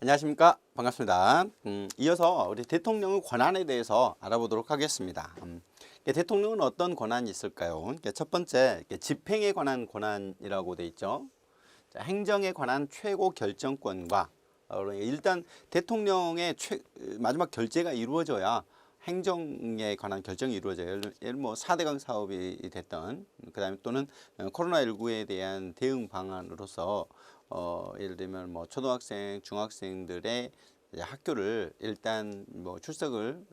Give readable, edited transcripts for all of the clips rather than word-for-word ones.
안녕하십니까. 반갑습니다. 이어서 우리 대통령의 권한에 대해서 알아보도록 하겠습니다. 대통령은 어떤 권한이 있을까요? 첫 번째, 집행에 관한 권한이라고 돼 있죠. 자, 행정에 관한 최고 결정권과 일단 대통령의 마지막 결재가 이루어져야 행정에 관한 결정이 이루어져요. 예를 뭐 4대강 사업이 됐던, 그다음에 또는 코로나19에 대한 대응 방안으로서 예를 들면 뭐 초등학생, 중학생들의 학교를 일단 뭐 출석을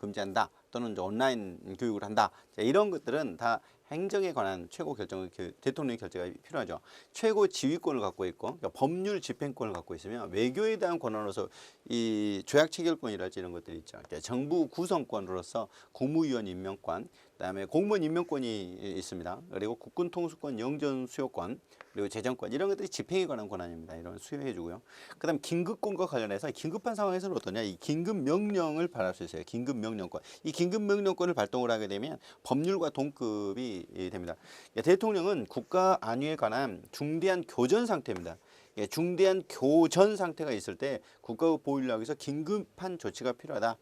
금지한다, 또는 이제 온라인 교육을 한다. 자, 이런 것들은 다 행정에 관한 최고 결정을 대통령의 결재가 필요하죠. 최고 지휘권을 갖고 있고, 그러니까 법률 집행권을 갖고 있으면 외교에 대한 권한으로서 이 조약 체결권이랄지 이런 것들이 있죠. 그러니까 정부 구성권으로서 국무위원 임명권, 그다음에 공무원 임명권이 있습니다. 그리고 국군 통수권, 영전 수요권, 그리고 재정권, 이런 것들이 집행에 관한 권한입니다. 이런 수여해주고요. 그다음 긴급권과 관련해서 긴급한 상황에서는 어떠냐? 이 긴급 명령을 발할 수 있어요. 긴급 명령권. 이 긴급 명령권을 발동을 하게 되면 법률과 동급이 됩니다. 대통령은 국가 안위에 관한 중대한 교전 상태입니다. 중대한 교전 상태가 있을 때 국가의 보위를 하기 위해서 긴급한 조치가 필요하다.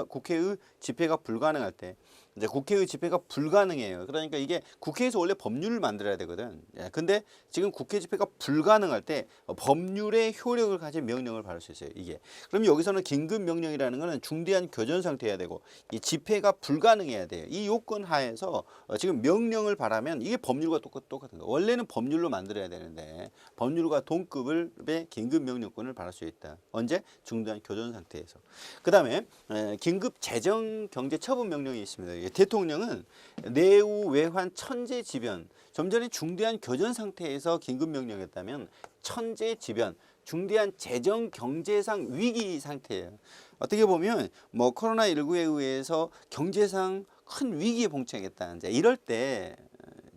국회의 집회가 불가능할 때, 이제 국회의 집회가 불가능해요. 그러니까 이게 국회에서 원래 법률을 만들어야 되거든. 근데 지금 국회 집회가 불가능할 때 법률의 효력을 가진 명령을 발할 수 있어요. 이게. 그럼 여기서는 긴급 명령이라는 것은 중대한 교전 상태여야 되고, 이 집회가 불가능해야 돼요. 이 요건 하에서 지금 명령을 발하면 이게 법률과 똑같은 거. 원래는 법률로 만들어야 되는데 법률과 동급의 긴급 명령권을 발할 수 있다. 언제? 중대한 교전 상태에서. 그다음에 긴급 재정 경제 처분 명령이 있습니다. 대통령은 내후 외환 천재지변, 좀 전에 중대한 교전 상태에서 긴급 명령했다면 천재지변, 중대한 재정 경제상 위기 상태예요. 어떻게 보면 뭐 코로나19에 의해서 경제상 큰 위기에 봉착했다. 이제 이럴 때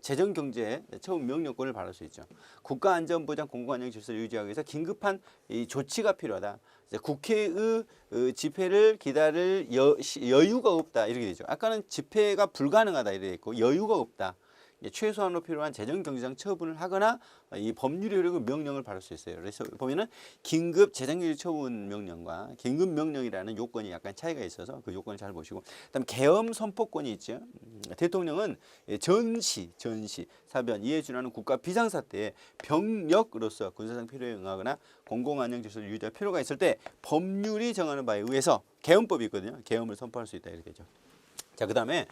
재정경제 처분 명령권을 발할 수 있죠. 국가안전보장 공공안녕 질서를 유지하기 위해서 긴급한 이 조치가 필요하다. 국회의 집회를 기다릴 여유가 없다, 이렇게 되죠. 아까는 집회가 불가능하다 이렇게 있고, 여유가 없다. 최소한으로 필요한 재정경제상 처분을 하거나 이 법률 효력의 명령을 발할 수 있어요. 그래서 보면은 긴급 재정경제 처분 명령과 긴급 명령이라는 요건이 약간 차이가 있어서 그 요건을 잘 보시고, 그다음 계엄 선포권이 있죠. 대통령은 전시, 사변, 이에 준하는 국가 비상사태에 병력으로서 군사상 필요에 응하거나 공공안녕 질서를 유지할 필요가 있을 때 법률이 정하는 바에 의해서 계엄법이 있거든요. 계엄을 선포할 수 있다, 이렇게 되죠. 자, 그다음에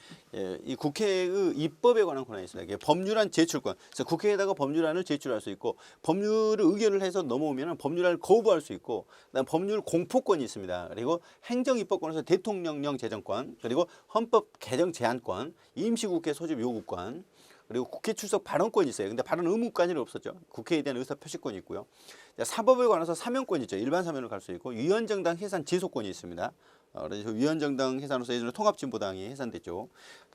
이 국회의 입법에 관한 권한이 있습니다. 법률안 제출권. 그래서 국회에다가 법률안을 제출할 수 있고, 법률을 의결을 해서 넘어오면 법률안을 거부할 수 있고, 그다음 법률 공포권이 있습니다. 그리고 행정입법권에서 대통령령 제정권, 그리고 헌법 개정 제한권, 임시국회 소집 요구권, 그리고 국회 출석 발언권이 있어요. 근데 발언 의무까지는 없었죠. 국회에 대한 의사 표시권이 있고요. 사법에 관해서 사면권이 있죠. 일반 사면을 갈 수 있고, 위헌정당 해산 지속권이 있습니다. 그래서 위헌정당 해산으로서 예전에 통합진보당이 해산됐죠.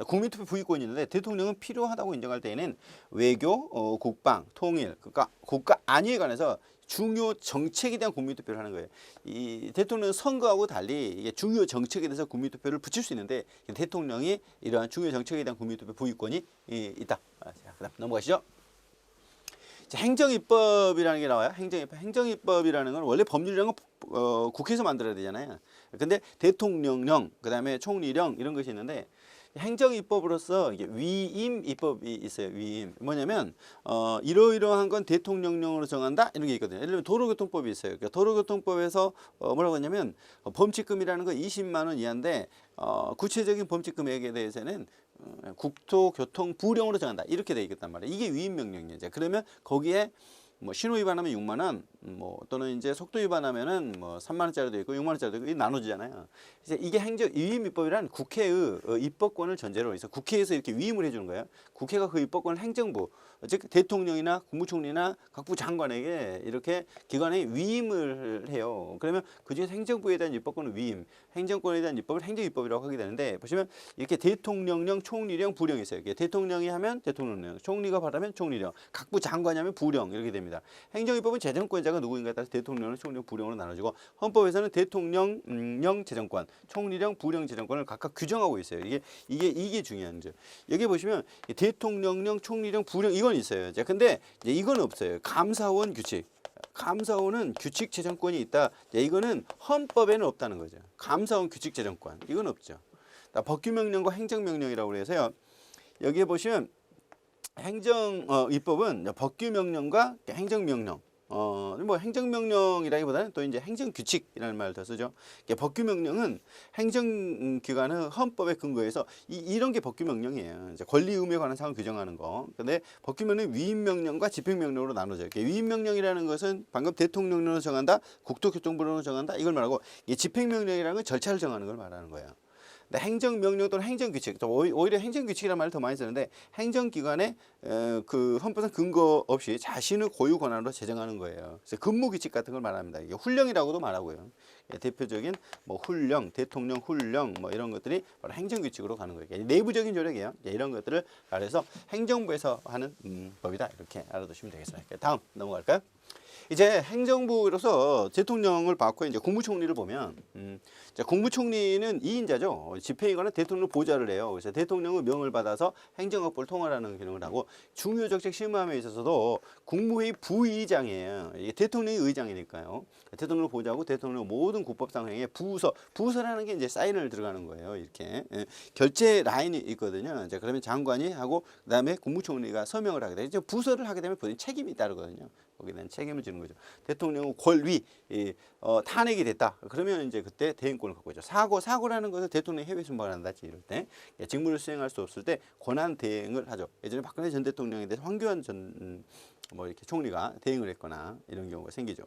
국민투표 부의권이 있는데 대통령은 필요하다고 인정할 때에는 외교, 국방, 통일, 그러니까 국가 안위에 관해서 중요 정책에 대한 국민투표를 하는 거예요. 이 대통령은 선거하고 달리 이게 중요 정책에 대해서 국민투표를 붙일 수 있는데, 대통령이 이러한 중요 정책에 대한 국민투표 부의권이 있다. 자, 그다음 넘어가시죠. 행정입법이라는 게 나와요. 행정입법이라는 건 원래 법률이라는 건 국회에서 만들어야 되잖아요. 근데 대통령령, 그다음에 총리령, 이런 것이 있는데, 행정입법으로서 이게 위임입법이 있어요. 위임. 뭐냐면 이러이러한 건 대통령령으로 정한다, 이런 게 있거든요. 예를 들면 도로교통법이 있어요. 그러니까 도로교통법에서 뭐라고 하냐면 범칙금이라는 건 20만 원 이하인데 구체적인 범칙 금액에 대해서는 국토교통부령으로 정한다, 이렇게 돼 있단 말이에요. 이게 위임명령이죠. 그러면 거기에 뭐 신호 위반하면 6만 원, 뭐 또는 이제 속도 위반하면은 뭐 3만 원짜리도 있고 6만 원짜리도 있고, 이게 나눠지잖아요. 그래서 이게 위임입법이란 국회의 입법권을 전제로 해서 국회에서 이렇게 위임을 해주는 거예요. 국회가 그 입법권을 행정부, 즉 대통령이나 국무총리나 각부 장관에게 이렇게 기관에 위임을 해요. 그러면 그중에서 행정부에 대한 입법권은 위임, 행정권에 대한 입법을 행정입법이라고 하게 되는데, 보시면 이렇게 대통령령, 총리령, 부령이 있어요. 이게 대통령이 하면 대통령령, 총리가 받으면 총리령, 각부 장관이 하면 부령, 이렇게 됩니다. 행정입법은 재정권자가 누구인가에 따라서 대통령을 총리령, 부령으로 나눠지고, 헌법에서는 대통령령 재정권, 총리령, 부령 재정권을 각각 규정하고 있어요. 이게 중요한 거죠. 여기 보시면 대통령령, 총리령, 부령, 이건 있어요. 근데 이건 없어요. 감사원 규칙. 감사원은 규칙 재정권이 있다. 이거는 헌법에는 없다는 거죠. 감사원 규칙 재정권 이건 없죠. 법규명령과 행정명령이라고 해서요. 여기에 보시면 행정 입법은 법규명령과 행정명령. 뭐 행정명령이라기보다는 또 이제 행정규칙이라는 말을 더 쓰죠. 법규명령은 행정기관은 헌법에 근거해서 이런 게 법규명령이에요. 이제 권리 의무에 관한 사항을 규정하는 거. 근데 법규명령은 위임명령과 집행명령으로 나눠져요. 위임명령이라는 것은 방금 대통령령으로 정한다, 국토교통부로 정한다 이걸 말하고, 이 집행명령이라는 건 절차를 정하는 걸 말하는 거예요. 행정명령 또는 행정규칙, 오히려 행정규칙이라는 말을 더 많이 쓰는데 행정기관의 그 헌법상 근거 없이 자신의 고유 권한으로 제정하는 거예요. 그래서 근무규칙 같은 걸 말합니다. 이게 훈령이라고도 말하고요. 대표적인 뭐 훈령, 대통령 훈령 뭐 이런 것들이 바로 행정규칙으로 가는 거예요. 내부적인 조력이에요. 이런 것들을 말해서 행정부에서 하는 법이다 이렇게 알아두시면 되겠습니다. 다음 넘어갈까요? 이제 행정부로서 대통령을 받고 이제 국무총리를 보면 국무총리는 2인자죠. 집행기관은 대통령 보좌를 해요. 그래서 대통령의 명을 받아서 행정업부를 통할하는 기능을 하고, 중요 정책 심의함에 있어서도 국무회의 부의장이에요. 이게 대통령이 의장이니까요. 대통령을 보좌하고 대통령 모든 국법상행에 부서라는 게 이제 사인을 들어가는 거예요. 이렇게 결제 라인이 있거든요. 이제 그러면 장관이 하고 그다음에 국무총리가 서명을 하게 되죠. 부서를 하게 되면 본인 책임이 따르거든요. 거기에 대한 책임을 지는 거죠. 대통령의 권위 탄핵이 됐다. 그러면 이제 그때 대행권을 갖고 있죠. 사고라는 것은 대통령이 해외 순방을 한다 이럴 때, 직무를 수행할 수 없을 때 권한 대행을 하죠. 예전에 박근혜 전 대통령에 대해서 황교안 전 뭐 이렇게 총리가 대행을 했거나 이런 경우가 생기죠.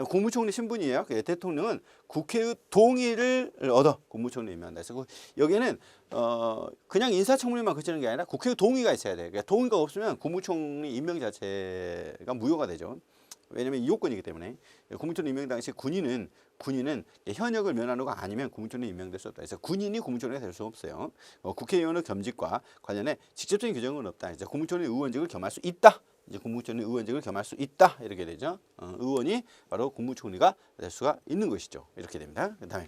국무총리 신분이에요. 대통령은 국회의 동의를 얻어 국무총리 임명한다. 그래서 여기에는 그냥 인사청문회만 그치는 게 아니라 국회의 동의가 있어야 돼요. 그러니까 동의가 없으면 국무총리 임명 자체가 무효가 되죠. 왜냐하면 이용권이기 때문에. 국무총리 임명 당시 군인은 현역을 면하는가 아니면 국무총리 임명될 수 없다. 그래서 군인이 국무총리가 될 수 없어요. 국회의원의 겸직과 관련해 직접적인 규정은 없다. 이제 국무총리 의원직을 겸할 수 있다. 이제 국무총리 의원직을 겸할 수 있다. 이렇게 되죠. 의원이 바로 국무총리가 될 수가 있는 것이죠. 이렇게 됩니다. 그다음에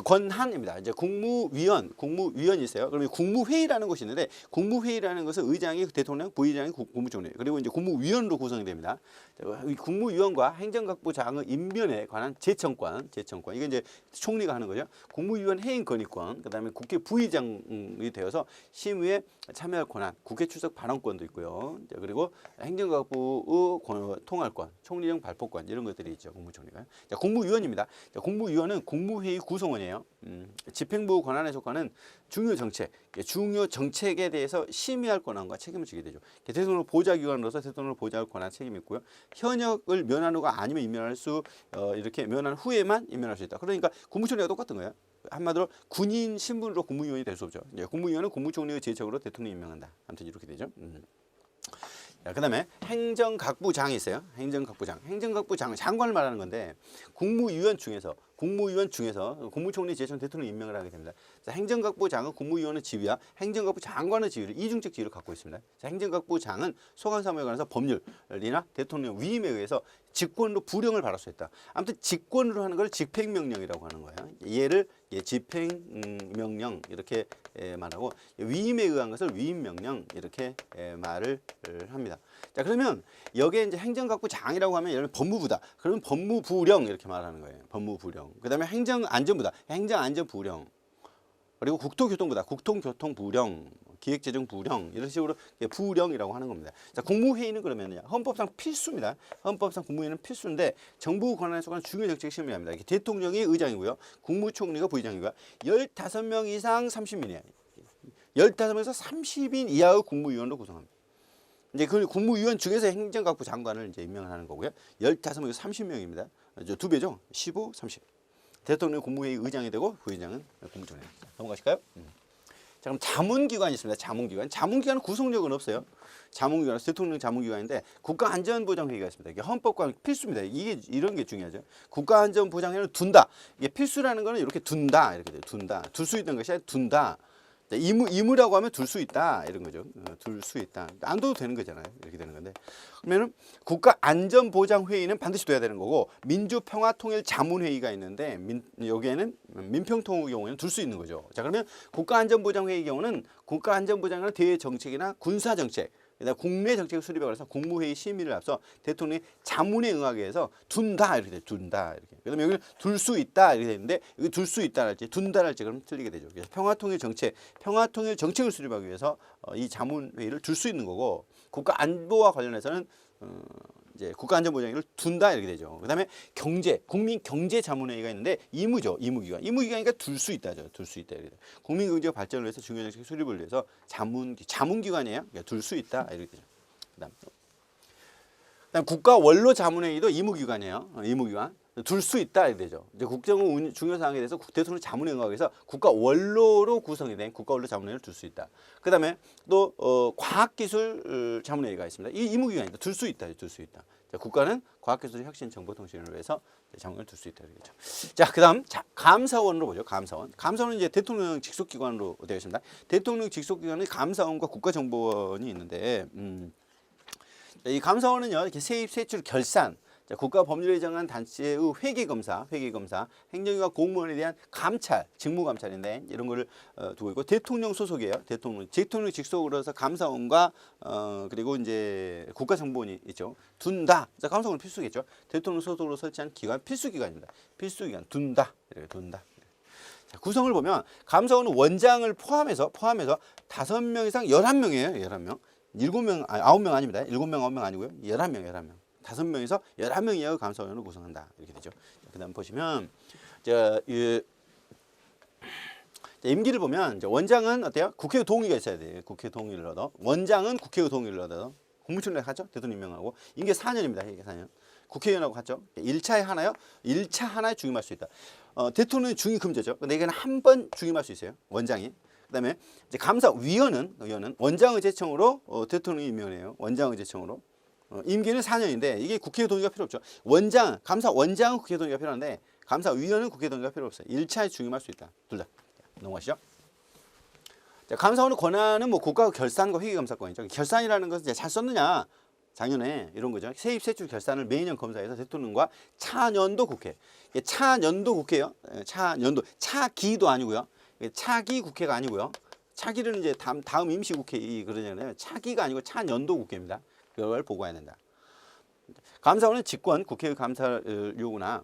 권한입니다. 이제 국무위원이 있어요. 그러면 국무회의라는 것이 있는데, 국무회의라는 것은 의장이 대통령, 부의장이 국무총리, 그리고 이제 국무위원으로 구성이 됩니다. 국무위원과 행정각부장의 임면에 관한 제청권, 이게 이제 총리가 하는 거죠. 국무위원 해임 건의권, 그다음에 국회 부의장이 되어서 심의에 참여할 권한, 국회 출석 발언권도 있고요. 그리고 행정각부의 통할권, 총리령 발표권 이런 것들이 있죠. 국무총리가. 자, 국무위원입니다. 자, 국무위원은 국무회의 구성원이에요. 집행부 권한의 조건은 중요 정책에 대해서 심의할 권한과 책임을 지게 되죠. 대통령 보좌기관으로서 대통령을 보좌할 권한 책임이 있고요. 현역을 면하는가 아니면 임명할 수 이렇게 면한 후에만 임명할 수 있다. 그러니까 국무총리가 똑같은 거예요. 한마디로 군인 신분으로 국무위원이 될 수 없죠. 국무위원은 국무총리의 제청으로 대통령이 임명한다. 아무튼 이렇게 되죠. 그다음에 행정각부장이 있어요. 행정각부장 장관을 말하는 건데, 국무위원 중에서 국무총리 제청 대통령 임명을 하게 됩니다. 자, 행정각부장은 국무위원의 지위와 행정각부 장관의 지위를 이중적 지위를 갖고 있습니다. 자, 행정각부장은 소관사무에 관해서 법률이나 대통령 위임에 의해서 직권으로 부령을 받을 수 있다. 아무튼 직권으로 하는 걸 집행명령이라고 하는 거예요. 얘를 집행명령 이렇게 말하고, 위임에 의한 것을 위임명령 이렇게 말을 합니다. 자, 그러면 여기에 이제 행정각부장이라고 하면 예를 들면 법무부다. 그러면 법무부령 이렇게 말하는 거예요. 법무부령. 그다음에 행정안전부다. 행정안전부령. 그리고 국토교통부다. 국토교통부령. 기획재정부령 이런 식으로 부령이라고 하는 겁니다. 자, 국무회의는 그러면요, 헌법상 필수입니다. 헌법상 국무회의는 필수인데 정부 권한에 속하는 중요 정책 심의합니다. 이게 대통령이 의장이고요, 국무총리가 부의장이고요, 15명 이상 30인이에요. 15명에서 30인 이하의 국무위원으로 구성합니다. 이제 그 국무위원 중에서 행정각부 장관을 이제 임명하는 거고요. 15명에서 30명입니다. 두 배죠. 15, 30. 대통령 국무회의 의장이 되고 부의장은 국무총리입니다. 넘어가실까요? 자, 그럼 자문기관이 있습니다. 자문기관은 구성력은 없어요. 자문기관은 대통령 자문기관인데 국가안전보장회의가 있습니다. 이게 헌법과 필수입니다. 이게 이런 게 중요하죠. 국가안전보장회의를 둔다. 이게 필수라는 거는 이렇게 둔다. 이렇게 돼요. 둔다. 둘 수 있는 것이 아니라 둔다. 의무라고 하면 둘 수 있다 이런 거죠. 둘 수 있다. 안 둬도 되는 거잖아요. 이렇게 되는 건데, 그러면은 국가안전보장회의는 반드시 돼야 되는 거고, 민주평화통일자문회의가 있는데 여기에는 민평통의 경우에는 둘 수 있는 거죠. 자, 그러면 국가안전보장회의 경우는 국가안전보장은 대외정책이나 군사정책 그다음에 국내 정책 수립에 관해서 국무회의 심의를 앞서 대통령이 자문에 응하기 위해서 둔다 이렇게 돼. 둔다 이렇게. 그다음에 여기는 둘 수 있다 이렇게 되는데 여기 둘 수 있다랄지 둔다랄지 그럼 틀리게 되죠. 그래서 평화통일 정책을 수립하기 위해서 이 자문회의를 둘 수 있는 거고 국가 안보와 관련해서는 이제 국가안전보장회의를 둔다 이렇게 되죠. 그다음에 국민 경제 자문회의가 있는데 의무죠. 의무기관이니까 둘 수 있다죠. 둘 수 있다 이렇게 돼요. 국민 경제가 발전을 위해서 중요한 정책 수립을 위해서 자문기관이에요. 그러니까 둘 수 있다 이렇게 되죠. 그다음 국가 원로 자문회의도 의무기관이에요. 의무기관. 둘 수 있다 이렇게 되죠. 이제 국정원 중요 사항에 대해서 대통령 자문에 응하기 위해서 국가 원로로 구성이 된 국가 원로 자문회의를 둘 수 있다. 그다음에 또 과학기술 자문회의가 있습니다. 이 의무기관입니다. 둘 수 있다. 둘 수 있다. 자, 국가는 과학기술 혁신 정보통신을 위해서 자문회의를 둘 수 있다 이렇게 되죠. 자, 그다음 감사원으로 보죠. 감사원은 이제 대통령 직속기관으로 되어 있습니다. 대통령 직속기관은 감사원과 국가정보원이 있는데 이 감사원은요 이렇게 세입 세출 결산 국가법률에 정한 단체의 회계검사, 행정위와 공무원에 대한 감찰, 직무감찰인데 이런 거를 두고 있고 대통령 소속이에요. 대통령 직속으로서 감사원과 그리고 이제 국가정보원이 있죠. 둔다. 자, 감사원은 필수겠죠. 대통령 소속으로 설치한 기관 필수기관입니다. 필수기관 둔다. 이렇게 둔다. 자, 구성을 보면 감사원은 원장을 포함해서 5명 이상 11명이에요. 11명. 9명 아닙니다. 7명, 9명 아니고요. 11명. 5명에서 11명이 하고 감사원을 구성한다. 이렇게 되죠. 그 다음 보시면, 임기를 보면, 원장은 어때요? 국회 동의가 있어야 돼요. 국회 동의를 얻어. 원장은 국회 동의를 얻어. 국무총리가 하죠. 대통령 임명하고. 임기 4년입니다. 이게 4년. 국회의원하고 같죠. 1차에 하나요? 1차 하나에 중임할 수 있다. 대통령이 중임 금지죠. 근데 이게는 한 번 중임할 수 있어요. 원장이. 그다음에 이제 감사위원은 원장의 제청으로 대통령이 임명해요. 원장의 제청으로. 임기는 4년인데 이게 국회 동의가 필요 없죠. 감사 원장은 국회 동의가 필요한데 감사위원은 국회 동의가 필요 없어요. 1차에 중임할 수 있다. 둘 다. 넘어가시죠. 자, 감사원의 권한은 뭐 국가 결산과 회계검사권이죠. 결산이라는 것은 이제 잘 썼느냐 작년에 이런 거죠. 세입 세출 결산을 매년 검사해서 대통령과 차년도 국회. 차년도 국회요. 차기도 아니고요. 차기 국회가 아니고요. 차기는 이제 다음 임시국회 그러잖아요. 차기가 아니고 차년도 국회입니다. 그걸 보고해야 된다. 감사원은 직권, 국회의 감사를 요구나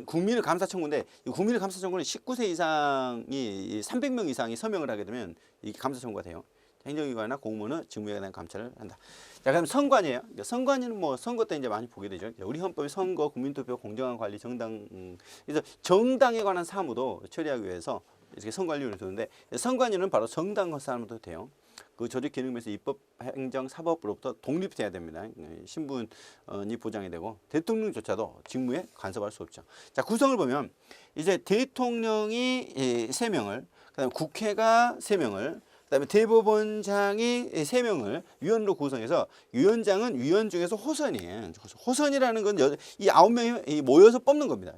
국민의 감사 청구인데 국민의 감사 청구는 19세 이상이 300명 이상이 서명을 하게 되면 이게 감사 청구가 돼요. 행정기관이나 공무원은 직무에 대한 감찰을 한다. 자, 그다음 선관위예요. 선관위는 뭐 선거 때 이제 많이 보게 되죠. 우리 헌법의 선거, 국민투표, 공정한 관리, 그래서 정당에 관한 사무도 처리하기 위해서 이렇게 선관위를 두는데 선관위는 바로 정당 사무도 돼요. 그 조직 기능에서 입법, 행정, 사법으로부터 독립돼야 됩니다. 신분이 보장이 되고 대통령조차도 직무에 간섭할 수 없죠. 자, 구성을 보면 이제 대통령이 3명을, 그다음에 국회가 3명을, 그다음에 대법원장이 3명을 위원으로 구성해서 위원장은 위원 중에서 호선이에요. 호선이라는 건 이 9명이 모여서 뽑는 겁니다.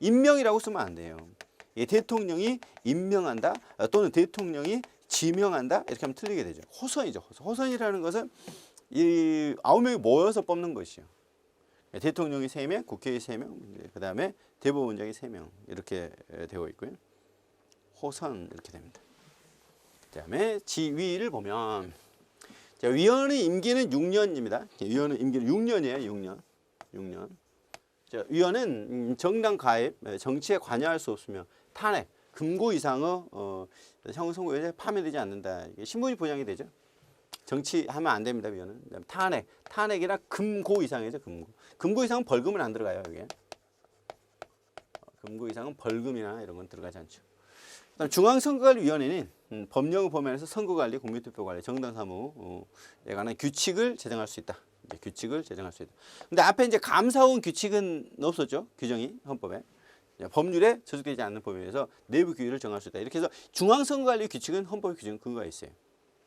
임명이라고 쓰면 안 돼요. 대통령이 임명한다 또는 대통령이 지명한다 이렇게 하면 틀리게 되죠. 호선이죠. 호선이라는 것은 이 9명이 모여서 뽑는 것이요. 대통령이 3명, 국회의 3명, 그 다음에 대법원장이 3명 이렇게 되어 있고요. 호선 이렇게 됩니다. 그 다음에 지위를 보면 자, 위원의 임기는 6년입니다. 위원의 임기는 6년이에요. 6년. 자, 위원은 정당 가입, 정치에 관여할 수 없으며 탄핵, 금고 이상의 향후 선거에 파면되지 않는다. 이게 신분이 보장이 되죠. 정치하면 안 됩니다. 위원은. 탄핵이나 금고 이상이죠. 금고 이상은 벌금은 안 들어가요. 여기. 금고 이상은 벌금이나 이런 건 들어가지 않죠. 그다음 중앙선거관리위원회는 법령을 포함해서 선거관리, 국민투표관리, 정당사무에 관한 규칙을 제정할 수 있다. 규칙을 제정할 수 있다. 근데 앞에 이제 감사원 규칙은 없었죠. 규정이 헌법에. 법률에 저촉되지 않는 범위에서 내부 규율을 정할 수 있다. 이렇게 해서 중앙선거관리 규칙은 헌법 규정 근거가 있어요.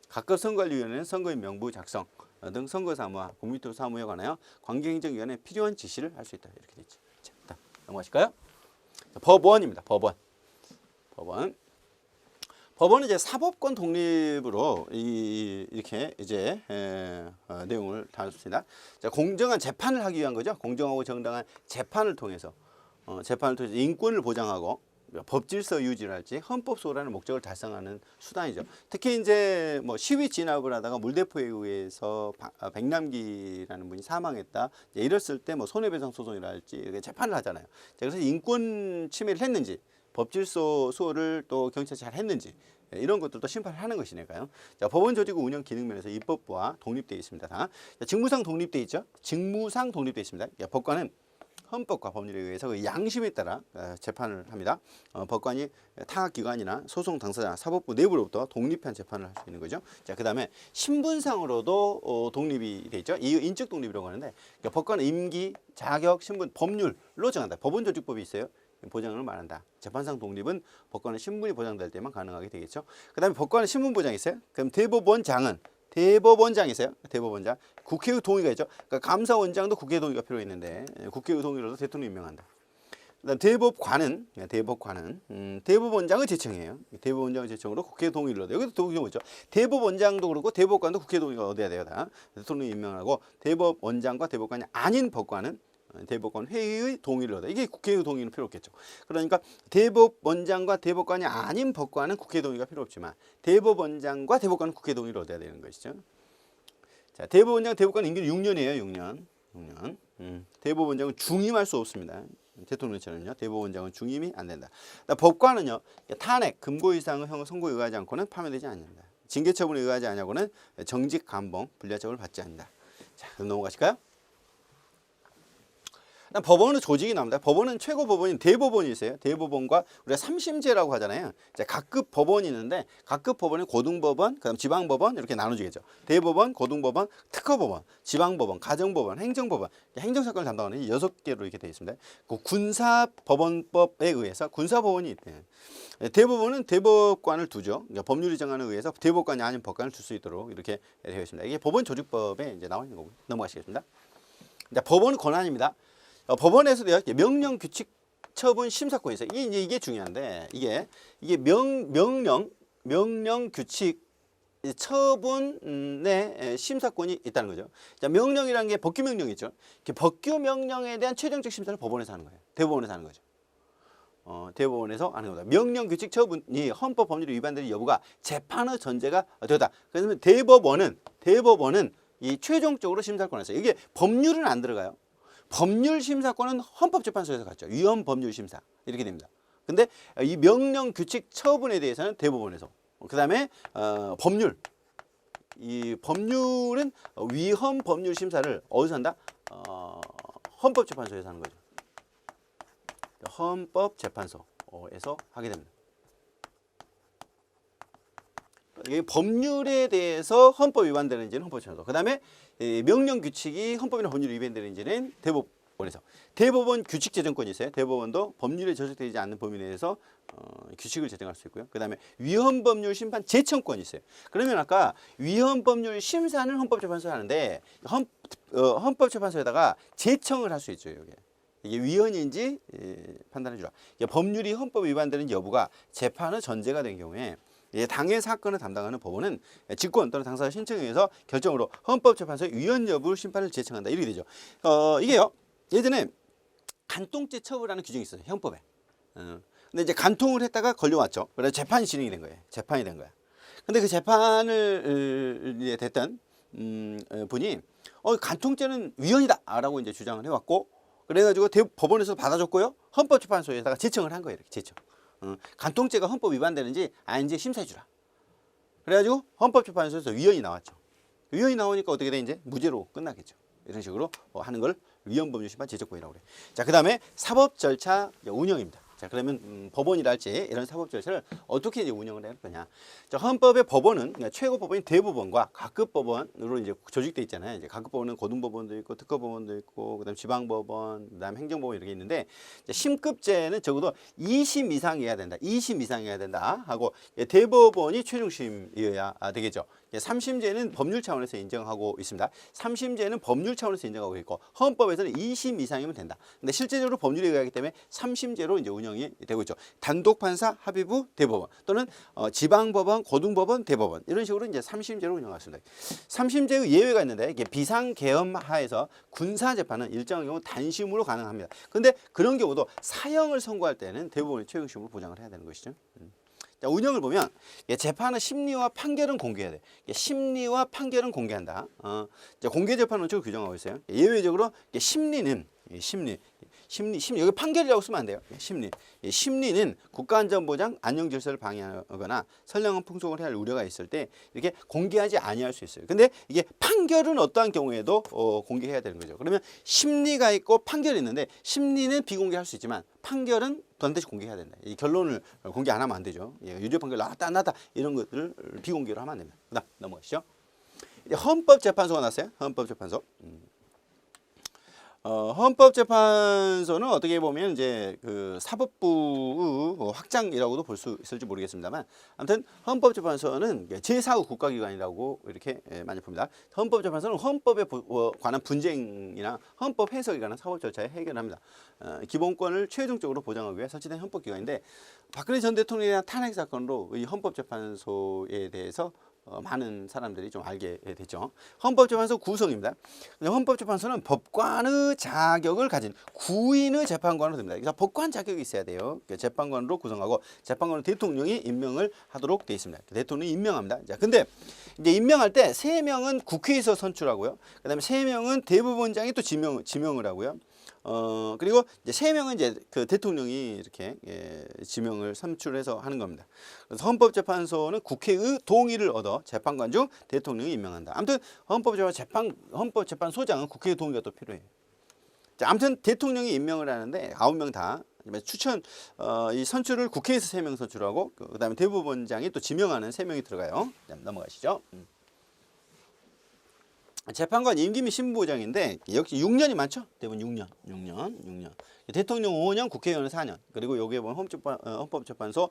각급 선거관리위원회는 선거인 명부 작성 등 선거사무와 국민투표 사무에 관하여 관계행정위원회에 필요한 지시를 할 수 있다. 이렇게 되죠. 자, 넘어가실까요? 법원입니다. 법원은 이제 사법권 독립으로 이렇게 이제 내용을 다뤘습니다. 자, 공정한 재판을 하기 위한 거죠. 공정하고 정당한 재판을 통해서 인권을 보장하고 법질서 유지랄지 헌법 소홀하는 목적을 달성하는 수단이죠. 특히 이제 뭐 시위 진압을 하다가 물대포에 의해서 백남기라는 분이 사망했다. 이랬을 때 뭐 손해배상 소송이랄지 재판을 하잖아요. 그래서 인권 침해를 했는지, 법질서 수호를 또 경찰이 잘 했는지 이런 것들도 심판을 하는 것이니까요. 자, 법원 조직 운영 기능 면에서 입법부와 독립되어 있습니다. 자, 직무상 독립되어 있죠. 직무상 독립되어 있습니다. 법관은 헌법과 법률에 의해서 그 양심에 따라 재판을 합니다. 법관이 타기관이나 소송 당사자, 사법부 내부로부터 독립한 재판을 할 수 있는 거죠. 자, 그다음에 신분상으로도 독립이 돼 있죠. 이 인적 독립이라고 하는데 그러니까 법관은 임기, 자격, 신분, 법률로 정한다. 법원 조직법이 있어요. 보장을 말한다. 재판상 독립은 법관의 신분이 보장될 때만 가능하게 되겠죠. 그다음에 법관의 신분 보장이 있어요. 그럼 대법원장은 대법원장이세요. 대법원장. 국회의 동의가 있죠. 그러니까 감사원장도 국회 동의가 필요 있는데 국회의 동의로도 대통령이 임명한다. 그다음 대법관은 대법원장의 제청이에요. 대법원장의 제청으로 국회 동의를 얻어요. 여기도 동의가 있죠. 대법원장도 그렇고 대법관도 국회 동의가 얻어야 돼요. 다. 대통령이 임명하고 대법원장과 대법관이 아닌 법관은 대법관 회의의 동의를 얻어요. 이게 국회의 동의는 필요 없겠죠. 그러니까 대법원장과 대법관이 아닌 법관은 국회 동의가 필요 없지만 대법원장과 대법관은 국회 동의를 얻어야 되는 것이죠. 자, 대법원장, 대법관 임기는 6년이에요. 6년. 대법원장은 중임할 수 없습니다. 대통령처럼요. 대법원장은 중임이 안 된다. 법관은요. 탄핵, 금고 이상의 형 선고에 의하지 않고는 파면되지 않는다. 징계 처분에 의하지 않냐고는 정직 감봉, 불리하처벌을 받지 않는다. 자, 그럼 넘어가실까요? 법원은 조직이 나옵니다. 법원은 최고 법원인 대법원이 있어요. 대법원과 우리가 삼심제라고 하잖아요. 각급 법원이 있는데 각급 법원이 고등법원, 그다음 지방법원 이렇게 나눠지겠죠. 대법원, 고등법원, 특허법원, 지방법원, 가정법원, 행정법원, 행정사건을 담당하는 6개로 이렇게 되어 있습니다. 그 군사법원법에 의해서 군사법원이 있대요. 대법원은 대법관을 두죠. 그러니까 법률이 정하는 의해서 대법관이 아닌 법관을 둘 수 있도록 이렇게 되어 있습니다. 이게 법원 조직법에 이제 나와 있는 거고요. 넘어가시겠습니다. 자, 법원은 권한입니다. 법원에서도요, 명령, 규칙, 처분, 심사권이 있어요. 이게 중요한데, 이게 명령, 규칙, 처분의 심사권이 있다는 거죠. 자, 명령이라는 게 법규 명령이죠. 법규 명령에 대한 최종적 심사를 법원에서 하는 거예요. 대법원에서 하는 거죠. 대법원에서 하는 겁니다. 명령, 규칙, 처분이 헌법 법률에 위반되는 여부가 재판의 전제가 되다. 그래서 대법원은 이 최종적으로 심사권을 했어요. 이게 법률은 안 들어가요. 법률 심사권은 헌법재판소에서 갔죠. 위헌 법률 심사 이렇게 됩니다. 근데 이 명령, 규칙, 처분에 대해서는 대법원에서. 그다음에 법률. 이 법률은 위헌 법률 심사를 어디서 한다? 헌법재판소에서 하는 거죠. 헌법재판소에서 하게 됩니다. 이게 법률에 대해서 헌법 위반되는지는 헌법재판소. 그다음에 명령 규칙이 헌법이나 법률에 위반되는지는 대법원에서. 대법원 규칙 제정권이 있어요. 대법원도 법률에 저촉되지 않는 범위 내에서 규칙을 제정할 수 있고요. 그다음에 위헌 법률 심판 제청권이 있어요. 그러면 아까 위헌 법률 심사는 헌법재판소에 하는데 헌법재판소에다가 제청을 할 수 있죠. 이게 위헌인지 판단해 주라. 법률이 헌법 위반되는 여부가 재판의 전제가 된 경우에 당해 사건을 담당하는 법원은 직권 또는 당사자 신청에 의해서 결정으로 헌법재판소의 위헌 여부를 심판을 제청한다. 이렇게 되죠. 이게요. 예전에 간통죄 처벌하는 규정이 있어요. 형법에. 근데 이제 간통을 했다가 걸려왔죠. 그래서 재판이 진행이 된 거예요. 재판이 된 거야. 근데 그 재판을 됐던 분이 간통죄는 위헌이다라고 이제 주장을 해왔고, 그래가지고 법원에서 받아줬고요. 헌법재판소에다가 제청을 한 거예요. 이렇게 제청. 간통죄가 헌법 위반되는지 아닌지 심사해주라. 그래가지고 헌법재판소에서 위헌이 나왔죠. 위헌이 나오니까 어떻게 돼? 이제 무죄로 끝나겠죠. 이런 식으로 하는 걸 위헌법률 심판 제적권이라고 그래요. 자, 그다음에 사법 절차 운영입니다. 자, 그러면 법원이랄지 이런 사법 절차를 어떻게 이제 운영을 해야 할 거냐? 자, 헌법의 법원은 그러니까 최고 법원인 대법원과 각급 법원으로 이제 조직돼 있잖아요. 이제 각급 법원은 고등법원도 있고 특허법원도 있고 그다음 지방법원, 그다음 행정법원 이렇게 있는데 심급제는 적어도 2심 이상이어야 된다. 2심 이상이어야 된다 하고 대법원이 최종심이어야 되겠죠. 삼심제는 법률 차원에서 인정하고 있습니다. 삼심제는 법률 차원에서 인정하고 있고 헌법에서는 2심 이상이면 된다. 근데 실제적으로 법률에 의하기 때문에 삼심제로 이제 운영이 되고 있죠. 단독 판사, 합의부, 대법원 또는 지방법원, 고등법원, 대법원 이런 식으로 이제 삼심제로 운영했습니다. 삼심제의 예외가 있는데 이게 비상계엄 하에서 군사 재판은 일정한 경우 단심으로 가능합니다. 근데 그런 경우도 사형을 선고할 때는 대법원이 최형심으로 보장을 해야 되는 것이죠. 자, 운영을 보면 재판의 심리와 판결은 공개해야 돼. 심리와 판결은 공개한다. 공개 재판 원칙을 규정하고 있어요. 예외적으로 심리는 심리 여기 판결이라고 쓰면 안 돼요. 심리는 국가안전보장, 안녕질서를 방해하거나 선량한 풍속을 해야 할 우려가 있을 때 이렇게 공개하지 아니할 수 있어요. 근데 이게 판결은 어떠한 경우에도 공개해야 되는 거죠. 그러면 심리가 있고 판결이 있는데 심리는 비공개할 수 있지만 판결은 반드시 공개해야 된다. 이 결론을 공개 안 하면 안 되죠. 유죄 판결 나왔다 안 나왔다 이런 것들을 비공개로 하면 안 됩니다. 그다음 넘어가시죠. 이제 헌법재판소가 났어요. 헌법재판소. 헌법재판소는 어떻게 보면 이제 그 사법부의 확장이라고도 볼 수 있을지 모르겠습니다만, 아무튼 헌법재판소는 제4의 국가기관이라고 이렇게 많이 봅니다. 헌법재판소는 헌법에 관한 분쟁이나 헌법 해석에 관한 사법 절차에 해결합니다. 기본권을 최종적으로 보장하기 위해 설치된 헌법기관인데, 박근혜 전 대통령에 대한 탄핵 사건으로 이 헌법재판소에 대해서 많은 사람들이 좀 알게 됐죠. 헌법재판소 구성입니다. 헌법재판소는 법관의 자격을 가진 구인의 재판관으로 됩니다. 그래서 법관 자격이 있어야 돼요. 재판관으로 구성하고 재판관은 대통령이 임명을 하도록 되어 있습니다. 대통령이 임명합니다. 자, 근데 이제 임명할 때 3명은 국회에서 선출하고요. 그다음에 3명은 대법원장이 또 지명을 하고요. 그리고 이제 3명은 이제 그 대통령이 이렇게 지명을 선출해서 하는 겁니다. 그래서 헌법재판소는 국회의 동의를 얻어 재판관 중 대통령이 임명한다. 아무튼 헌법재판소장은 국회의 동의가 또 필요해요. 자, 아무튼 대통령이 임명을 하는데 9명 다 추천 이 선출을 국회에서 3명 선출하고 그다음에 대법원장이 또 지명하는 3명이 들어가요. 자, 넘어가시죠. 재판관 임기 및 신부보장인데 역시 6년이 많죠. 대부분 6년. 대통령 5년, 국회의원은 4년. 그리고 여기에 보면 헌법재판소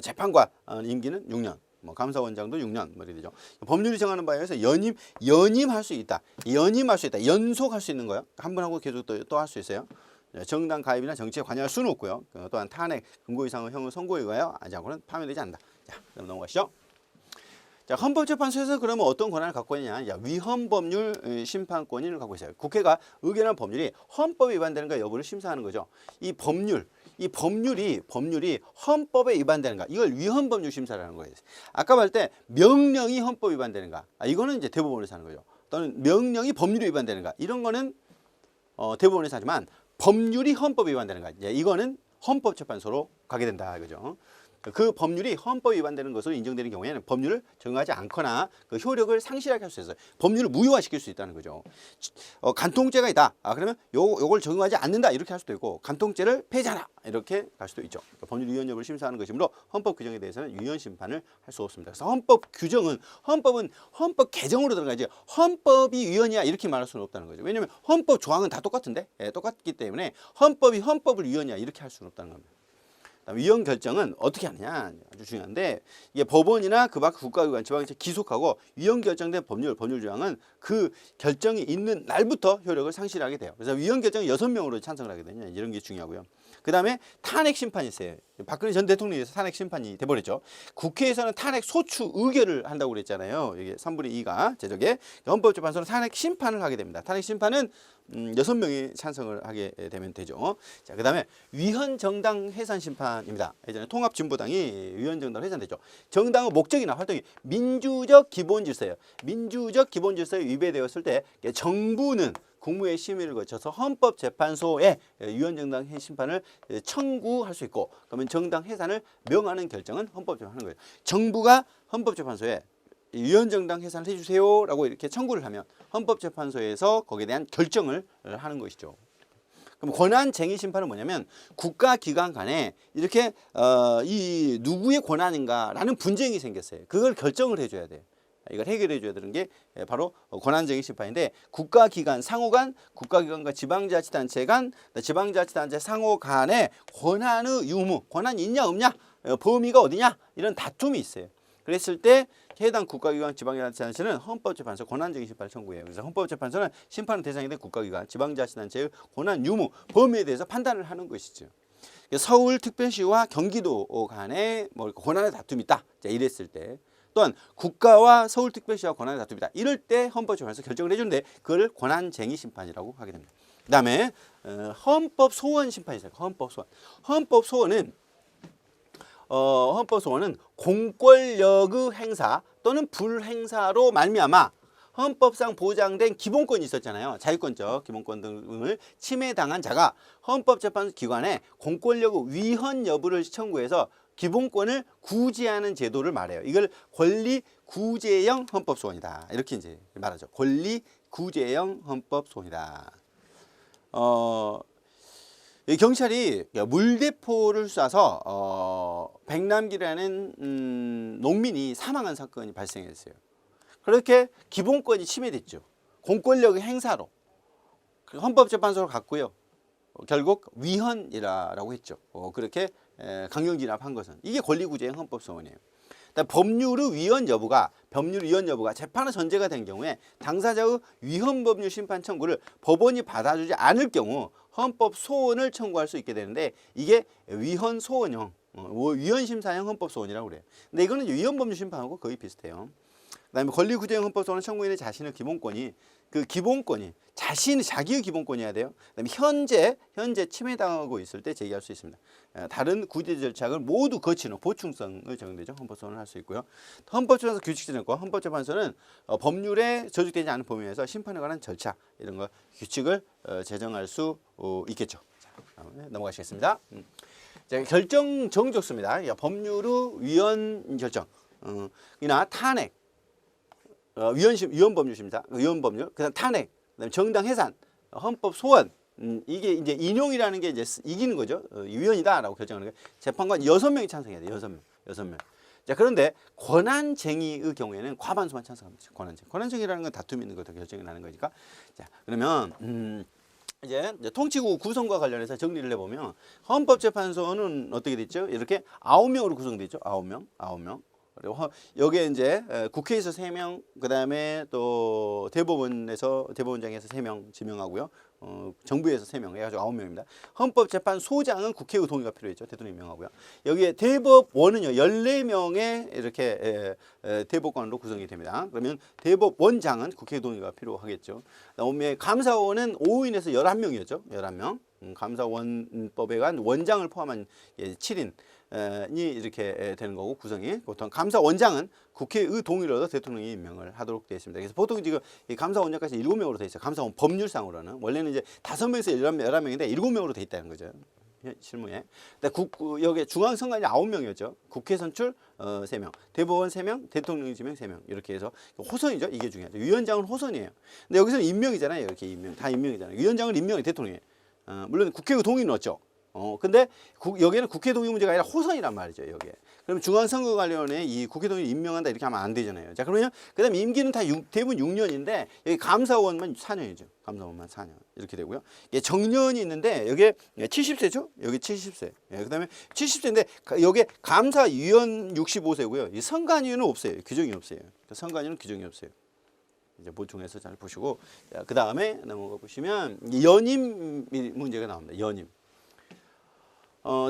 재판관 임기는 6년. 뭐 감사원장도 6년 뭐 이렇게 되죠. 법률이 정하는 바에 의해서 연임할 수 있다. 연속할 수 있는 거예요. 한 번 하고 계속 또 할 수 있어요. 정당 가입이나 정치에 관여할 수는 없고요. 또한 탄핵, 금고 이상의 형을 선고에 의하여 하지 않고는 파면되지 않는다. 자, 그럼 넘어가시죠. 자, 헌법재판소에서 그러면 어떤 권한을 갖고 있냐? 위헌법률 심판권을 갖고 있어요. 국회가 의결한 법률이 헌법에 위반되는가 여부를 심사하는 거죠. 이 법률이 헌법에 위반되는가? 이걸 위헌법률 심사라는 거예요. 아까 말 때 명령이 헌법 위반되는가? 이거는 이제 대법원에서 하는 거죠. 또는 명령이 법률에 위반되는가? 이런 거는 대법원에서 하지만 법률이 헌법에 위반되는가? 이거는 헌법재판소로 가게 된다, 그죠? 그 법률이 헌법 위반되는 것으로 인정되는 경우에는 법률을 적용하지 않거나 그 효력을 상실하게 할 수 있어요. 법률을 무효화시킬 수 있다는 거죠. 간통죄가 있다. 그러면 요걸 적용하지 않는다. 이렇게 할 수도 있고 간통죄를 폐지하라. 이렇게 갈 수도 있죠. 법률 위헌 여부를 심사하는 것이므로 헌법 규정에 대해서는 위헌 심판을 할 수 없습니다. 그래서 헌법은 헌법 개정으로 들어가야지 헌법이 위헌이야 이렇게 말할 수는 없다는 거죠. 왜냐하면 헌법 조항은 다 똑같은데 똑같기 때문에 헌법을 위헌이야 이렇게 할 수는 없다는 겁니다. 위헌 결정은 어떻게 하느냐 아주 중요한데 이게 법원이나 그 밖 국가기관 지방자치 기속하고 위헌 결정된 법률 조항은 그 결정이 있는 날부터 효력을 상실하게 돼요. 그래서 위헌 결정이 6명으로 찬성을 하게 되냐 이런 게 중요하고요. 그 다음에 탄핵 심판이 있어요. 박근혜 전 대통령에서 탄핵 심판이 돼버렸죠. 국회에서는 탄핵 소추 의결을 한다고 그랬잖아요. 이게 3분의 2가 제적에 헌법재판소는 탄핵 심판을 하게 됩니다. 탄핵 심판은 6명이 찬성을 하게 되면 되죠. 자, 그 다음에 위헌정당 해산 심판입니다. 예전에 통합진보당이 위헌정당 해산되죠. 정당의 목적이나 활동이 민주적 기본질서예요. 민주적 기본질서에 위배되었을 때 정부는 국무회의 심의를 거쳐서 헌법재판소에 위헌정당 심판을 청구할 수 있고 그러면 정당 해산을 명하는 결정은 헌법재판소가 하는 거예요. 정부가 헌법재판소에 위헌정당 해산을 해주세요라고 이렇게 청구를 하면 헌법재판소에서 거기에 대한 결정을 하는 것이죠. 그럼 권한쟁의 심판은 뭐냐면 국가기관 간에 이렇게 이 누구의 권한인가라는 분쟁이 생겼어요. 그걸 결정을 해줘야 돼요. 이걸 해결해 줘야 되는 게 바로 권한쟁의 심판인데 국가기관 상호 간, 국가기관과 지방자치단체 간, 지방자치단체 상호 간의 권한의 유무, 권한이 있냐 없냐, 범위가 어디냐 이런 다툼이 있어요. 그랬을 때 해당 국가기관 지방자치단체는 헌법재판소 권한쟁의 심판을 청구해요. 그래서 헌법재판소는 심판 대상이 된 국가기관 지방자치단체의 권한 유무 범위에 대해서 판단을 하는 것이죠. 서울특별시와 경기도 간에 뭐 권한의 다툼이 있다. 자, 이랬을 때 또한 국가와 서울특별시와 권한의 다툼이 있다. 이럴 때 헌법재판소에서 결정을 해주는데 그걸 권한쟁의 심판이라고 하게 됩니다. 그다음에 헌법소원 심판이 있어요. 헌법소원은 공권력의 행사 또는 불행사로 말미암아 헌법상 보장된 기본권이 있었잖아요. 자유권적 기본권 등을 침해당한 자가 헌법재판소 기관에 공권력의 위헌 여부를 청구해서 기본권을 구제하는 제도를 말해요. 이걸 권리 구제형 헌법소원이다. 이렇게 이제 말하죠. 권리 구제형 헌법소원이다. 경찰이 물대포를 쏴서 백남기라는 농민이 사망한 사건이 발생했어요. 그렇게 기본권이 침해됐죠. 공권력의 행사로 헌법재판소로 갔고요. 결국 위헌이라고 했죠. 그렇게 강경 진압한 것은 이게 권리구제형 헌법소원이에요. 법률의 위헌 여부가 재판의 전제가 된 경우에 당사자의 위헌 법률 심판 청구를 법원이 받아주지 않을 경우 헌법 소원을 청구할 수 있게 되는데 이게 위헌 소원형, 위헌 심사형 헌법 소원이라고 그래요. 근데 이거는 위헌 법률 심판하고 거의 비슷해요. 그다음에 권리 구제형 헌법 소원은 청구인의 자신의 기본권이 자기의 기본권이어야 돼요. 그다음에 현재 침해당하고 있을 때 제기할 수 있습니다. 다른 구제 절차를 모두 거치는 보충성을 적용되죠. 헌법소원을 할 수 있고요. 헌법재판소 규칙제정권, 헌법재판소는 법률에 저촉되지 않은 범위에서 심판에 관한 절차 이런 거 규칙을 제정할 수 있겠죠. 자, 넘어가시겠습니다. 자, 결정 정족수입니다. 법률의 위헌 결정, 이나 탄핵. 위헌 법률입니다. 위헌 법률, 그다음 탄핵, 그다음 정당 해산, 헌법 소원. 이게 이제 인용이라는 게 이제 이기는 거죠. 위헌이다라고 결정하는 게 재판관 6명이 찬성해야 돼요. 6명. 자, 그런데 권한쟁의의 경우에는 과반수만 찬성합니다. 권한쟁의라는 건 다툼이 있는 것도 결정이 나는 거니까. 자, 그러면 이제 통치국 구성과 관련해서 정리를 해보면 헌법재판소는 어떻게 됐죠? 이렇게 9명으로 구성되죠. 9명. 그리고 여기에 이제 국회에서 3명, 그다음에 또 대법원장에서 3명 지명하고요. 정부에서 3명 해가지고 9명입니다. 헌법재판소장은 국회의 동의가 필요했죠. 대통령이 임명하고요. 여기에 대법원은요 14명의 이렇게 대법관으로 구성이 됩니다. 그러면 대법원장은 국회의 동의가 필요하겠죠. 그다음에 감사원은 5인에서 11명이었죠. 11명. 감사원법에 관한 원장을 포함한 7인. 이 이렇게 되는 거고 구성이 보통 감사원장은 국회의 동의를 얻어 대통령이 임명을 하도록 되어 있습니다. 그래서 보통 지금 이 감사원장까지 7명으로 되어 있어요. 감사원 법률상으로는 원래는 이제 5명에서 11명인데 7명으로 되어 있다는 거죠. 실무에. 근데 여기 중앙선관위 9명이었죠. 국회 선출 3명, 대법원 3명, 대통령 지명 3명 이렇게 해서 호선이죠. 이게 중요하죠. 위원장은 호선이에요. 근데 여기서는 임명이잖아요. 이렇게 임명 다 임명이잖아요. 위원장은 임명이 대통령이에요. 물론 국회의 동의는 얻죠. 근데 여기에는 국회 동의 문제가 아니라 호선이란 말이죠, 여기에. 그럼 중앙선거관리위원회에 이 국회 동의 임명한다 이렇게 하면 안 되잖아요. 자, 그러면 그다음 임기는 다 대부분 6년인데 여기 감사원만 4년이죠. 감사원만 4년 이렇게 되고요. 이게 정년이 있는데 여기에 70세죠? 여기 70세. 예, 그다음에 70세인데 여기 감사위원 65세고요. 이 선관위는 없어요. 규정이 없어요. 선관위는 규정이 없어요. 이제 보충해서 잘 보시고 그 다음에 넘어가 보시면 연임 문제가 나옵니다. 연임.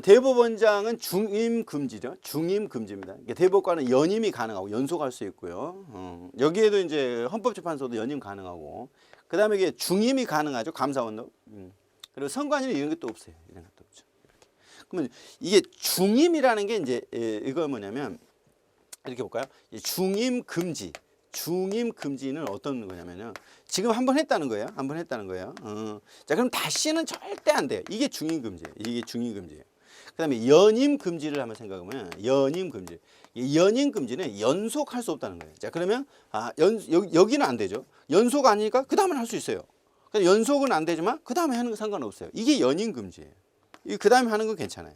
대법원장은 중임 금지죠. 중임 금지입니다. 대법관은 연임이 가능하고 연속할 수 있고요. 여기에도 이제 헌법재판소도 연임 가능하고, 그 다음에 이게 중임이 가능하죠. 감사원도. 그리고 선관위는 이런 것도 없어요. 이런 것도 없죠. 이렇게. 그러면 이게 중임이라는 게 이제 이거 뭐냐면 이렇게 볼까요? 중임 금지. 중임 금지는 어떤 거냐면요. 지금 한 번 했다는 거예요. 자, 그럼 다시는 절대 안 돼요. 이게 중임 금지예요. 이게 중임 금지예요. 그다음에 연임 금지를 한번 생각하면 연임 금지. 이 연임 금지는 연속할 수 없다는 거예요. 자, 그러면 여기는 안 되죠. 연속 아니니까 그 다음은 할 수 있어요. 그러니까 연속은 안 되지만 그 다음에 하는 거 상관없어요. 이게 연임 금지예요. 그 다음에 하는 건 괜찮아요.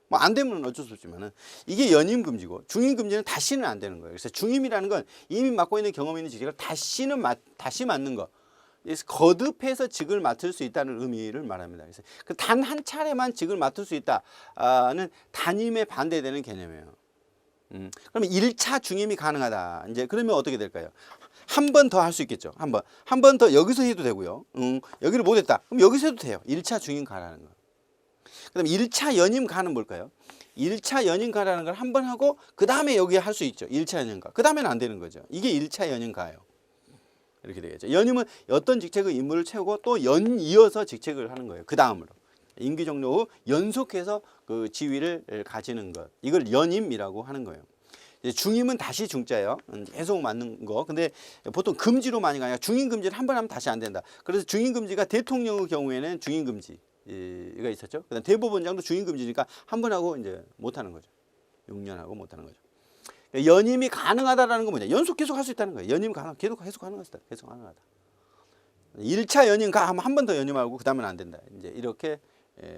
뭐 안 되면 어쩔 수 없지만은 이게 연임 금지고 중임 금지는 다시는 안 되는 거예요. 그래서 중임이라는 건 이미 맡고 있는 경험 있는 직책을 다시 맡는 거. 그래서 거듭해서 직을 맡을 수 있다는 의미를 말합니다. 그래서 그 단 한 차례만 직을 맡을 수 있다는 단임에 반대되는 개념이에요. 그러면 1차 중임이 가능하다. 이제 그러면 어떻게 될까요? 한 번 더 할 수 있겠죠. 한 번 더 여기서 해도 되고요. 여기를 못 했다. 그럼 여기서 해도 돼요. 1차 중임 가라는 거. 그다음에 1차 연임 가는 뭘까요? 1차 연임 가라는 걸 한 번 하고 그 다음에 여기 할 수 있죠. 1차 연임 가. 그 다음에는 안 되는 거죠. 이게 1차 연임 가예요. 이렇게 되겠죠. 연임은 어떤 직책의 임무를 채우고 또 이어서 직책을 하는 거예요. 그 다음으로. 임기 종료 후 연속해서 그 지위를 가지는 것. 이걸 연임이라고 하는 거예요. 중임은 다시 중자예요. 계속 맞는 거. 근데 보통 금지로 많이 가요. 중임 금지를 한 번 하면 다시 안 된다. 그래서 중임 금지가 대통령의 경우에는 중임 금지가 있었죠. 그다음 대법원장도 중임 금지니까 한 번 하고 이제 못 하는 거죠. 6년 하고 못 하는 거죠. 연임이 가능하다라는 건 뭐냐? 연속 계속 할 수 있다는 거예요. 연임 가능, 계속 가능하다. 계속 가능하다. 1차 연임 가 하면 한 번 더 연임하고 그다음엔 안 된다. 이제 이렇게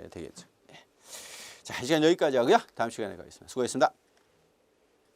되겠죠. 자, 이 시간 여기까지 하고요. 다음 시간에 가겠습니다. 수고했습니다.